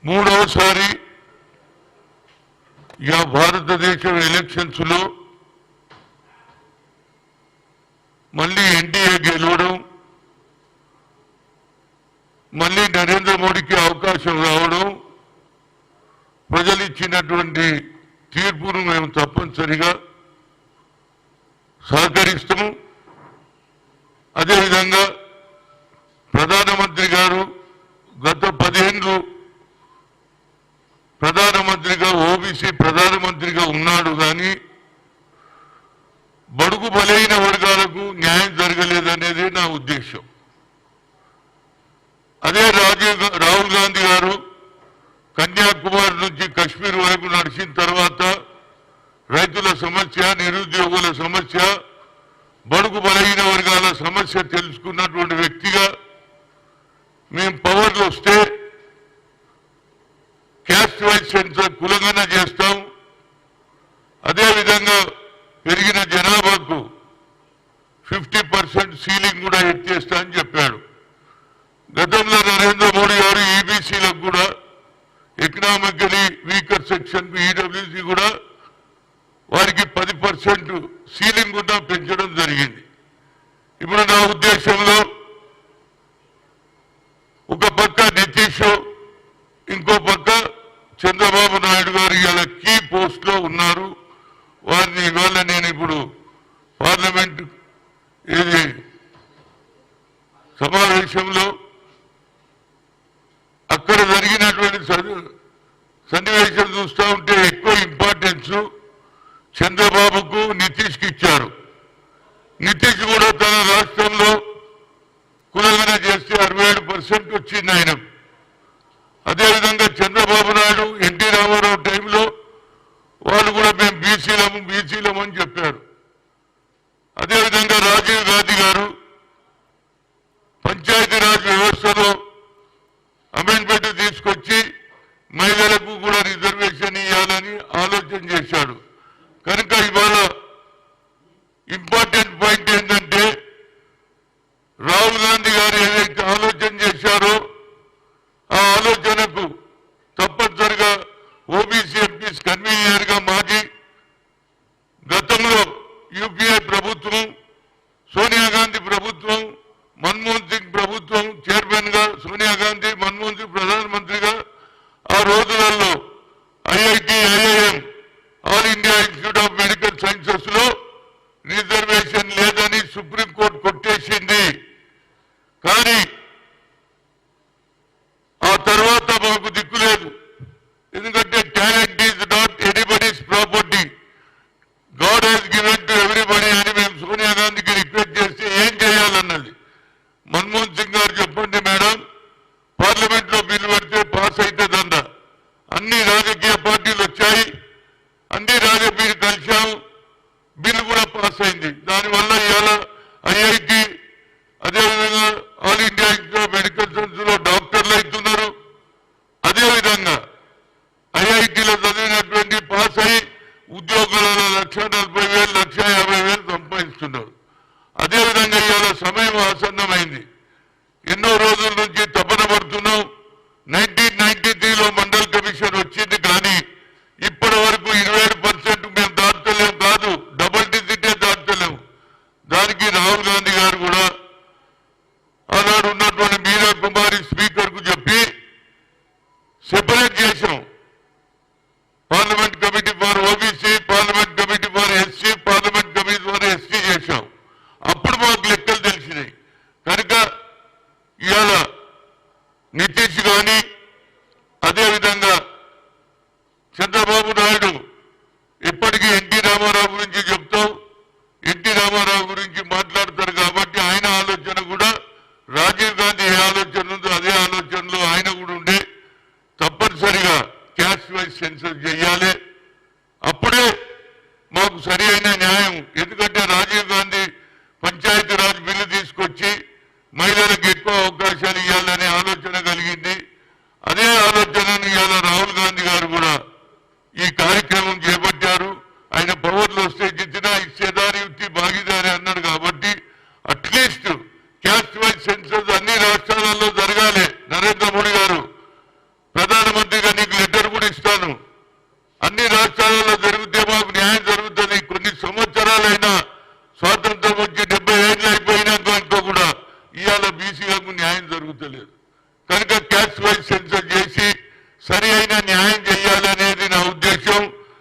మూడవసారి భారతదేశం ఎలక్షన్స్ లో మళ్ళీ ఎన్డీఏ గెలవడం, మళ్ళీ నరేంద్ర మోడీకి అవకాశం రావడం, ప్రజలు ఇచ్చినటువంటి తీర్పును మేము తప్పనిసరిగా సహకరిస్తాము. అదేవిధంగా ప్రధానమంత్రి గారు గత 10 ఏళ్ళు ప్రధానమంత్రిగా ఓబీసీ ప్రధానమంత్రిగా ఉన్నాడు, కానీ బడుగు బలైన వర్గాలకు న్యాయం జరగలేదనేది నా ఉద్దేశం. అదే రాహుల్ గాంధీ గారు కన్యాకుమారి నుంచి కశ్మీర్ వరకు నడిచిన తర్వాత రైతుల సమస్య, నిరుద్యోగుల సమస్య, బడుగు బలహీన వర్గాల సమస్య తెలుసుకున్నటువంటి వ్యక్తిగా మేము పవర్లో వస్తే క్యాస్ట్ వైజ్ సెన్సర్ కులగణన చేస్తాం, అదేవిధంగా పెరిగిన జనాభాకు 50% సీలింగ్ కూడా ఎత్తేస్తా అని చెప్పాడు. గతంలో నరేంద్ర మోడీ గారు ఈబీసీలకు కూడా ఎకనామికలీ వీకర్ సెక్షన్ ఈడబ్ల్యూసీ కూడా వారికి 10% సీలింగ్ కూడా పెంచడం జరిగింది. ఇప్పుడు నా ఉద్దేశంలో ఒక పక్క నితీష్, ఇంకో పక్క చంద్రబాబు నాయుడు గారు ఇలా కీ పోస్ట్ లో ఉన్నారు. వారిని ఇవాళ నేను ఇప్పుడు పార్లమెంట్ సమావేశంలో అక్కడ జరిగినటువంటి సన్నివేశం చూస్తూ ఉంటే ఎక్కువ ఇంపార్టెన్స్ చంద్రబాబుకు నితీష్కి ఇచ్చారు. నితీష్ కూడా తన రాష్ట్రంలో కులగణన చేస్తే 67% వచ్చింది ఆయన. అదేవిధంగా చంద్రబాబు నాయుడు ఎన్టీ రామారావు టైంలో వాళ్ళు కూడా మేము బీసీలము అని చెప్పారు. అదేవిధంగా రాజీవ్ గాంధీ గారు పంచాయతీరాజ్ వ్యవస్థలో అమెండ్మెంట్ తీసుకొచ్చి మహిళలకు కూడా రిజర్వేషన్ ఇవ్వాలని ఆలోచన చేశాడు. కనుక ఇవాళ ఇంపార్టెంట్ పాయింట్ ఏంటంటే రాహుల్ గాంధీ గారు ఏదైతే ఆలోచన చేశారో ఆ ఆలోచనకు తప్పనిసరిగా ఓబీసీ ఎంపీస్ కన్వీనర్ గా మాజీ గతంలో యూపీఏ ప్రభుత్వం, సోనియా గాంధీ ప్రభుత్వం, మన్మోహన్ సింగ్ ప్రభుత్వం చైర్మన్ గా సోనియా గాంధీ, మన్మోహన్ సింగ్ ప్రధానమంత్రిగా ఆ రోజులలో IIT, IIM, all India institute of medical sciences లో రిజర్వేషన్ లేదని సుప్రీంకోర్టు కొట్టేసింది. కానీ ఆ తర్వాత మాకు దిక్కు లేదు. ఎందుకంటే talent is not anybody's property, god he's given to everybody అని మేము సోనియా గాంధీకి రిక్వెస్ట్ చేస్తే ఏం చేయాలన్నది. మన్మోహన్ సింగ్ గారు చెప్పండి మేడం, పార్లమెంట్ లో బిల్లు పెడితే పాస్ అవుతుందంట. అన్ని రాజకీయ పార్టీలు వచ్చాయి, అన్ని రాజకీయ కలిశాము, బిల్లు కూడా పాస్ అయింది. దానివల్ల ఇవాళ ఐఐటి, అదేవిధంగా all India institute of medical science లో డాక్టర్లు అవుతున్నారు. అదేవిధంగా ఐఐటీలో చదివినటువంటి పాస్ అయ్యి ఉద్యోగులలో 1,40,000, 1,50,000 సంపాదిస్తున్నారు. అదేవిధంగా ఇవాళ సమయం ఆసన్నమైంది. ఎన్నో రోజుల నుంచి తపన పడుతున్నాం. 1993లో మండల్ కమిషన్ వచ్చింది, కానీ ఇప్పటి వరకు 27% మేము దాటలేము, కాదు డబుల్ డిజిటే దాటలేము. దానికి రాహుల్ గాంధీ గారు కూడా ఆనాడు ఉన్నటువంటి మీరా కుమారి స్పీకర్ కు చెప్పి సెపరేట్ చేశాం. Parliament committee for OBC, parliament committee for SC, parliament committee for ST చేశాం. అప్పుడు మాకు లెక్కలు తెలిసినాయి. కనుక ఇవాళ నితీష్ కానీ అదేవిధంగా చంద్రబాబు నాయుడు ఇప్పటికీ ఎన్టీ రామారావు గురించి చెప్తాం, ఎన్టీ రామారావు గురించి మాట్లాడతారు. కాబట్టి ఆయన ఆలోచన కూడా రాజీవ్ గాంధీ ఏ ఆలోచన ఉందో అదే ఆలోచనలో ఆయన కూడా ఉండే తప్పనిసరిగా క్యాస్ట్ వైజ్ సెన్సస్ చేయాలి. అప్పుడే మాకు సరి అయిన న్యాయం. ఎందుకంటే రాజీవ్ గాంధీ పంచాయతీరాజ్ బిల్లు తీసుకొచ్చి మహిళలకు ఎక్కువ అవకాశాలు ఇవ్వాలనే ఆలోచన కలిగింది. అదే ఆలోచనను ఇవాళ రాహుల్ గాంధీ గారు కూడా ఈ కార్యక్రమం చేపట్టారు. ఆయన పవర్లో వస్తే జితనా ఇచ్చేదారి యుక్తి భాగీదారి అన్నాడు. కాబట్టి అట్లీస్ట్ క్యాస్ట్ వైజ్ సెన్సస్ అన్ని రాష్ట్రాలలో జరగాలి. నరేంద్ర మోడీ గారు ప్రధానమంత్రి ముఖ్యమంత్రిగా నీకు లెటర్ కూడా ఇస్తాను. అన్ని రాష్ట్రాలలో జరిగితే మాకు న్యాయం జరుగుతుంది. కొన్ని సంవత్సరాలైనా స్వాతంత్రం వచ్చి 70 ఏళ్ళు అయిపోయినాక కూడా ఇవాళ బీసీలకు న్యాయం జరుగుతలేదు. కనుక క్యాస్ట్ వైజ్ సెన్సస్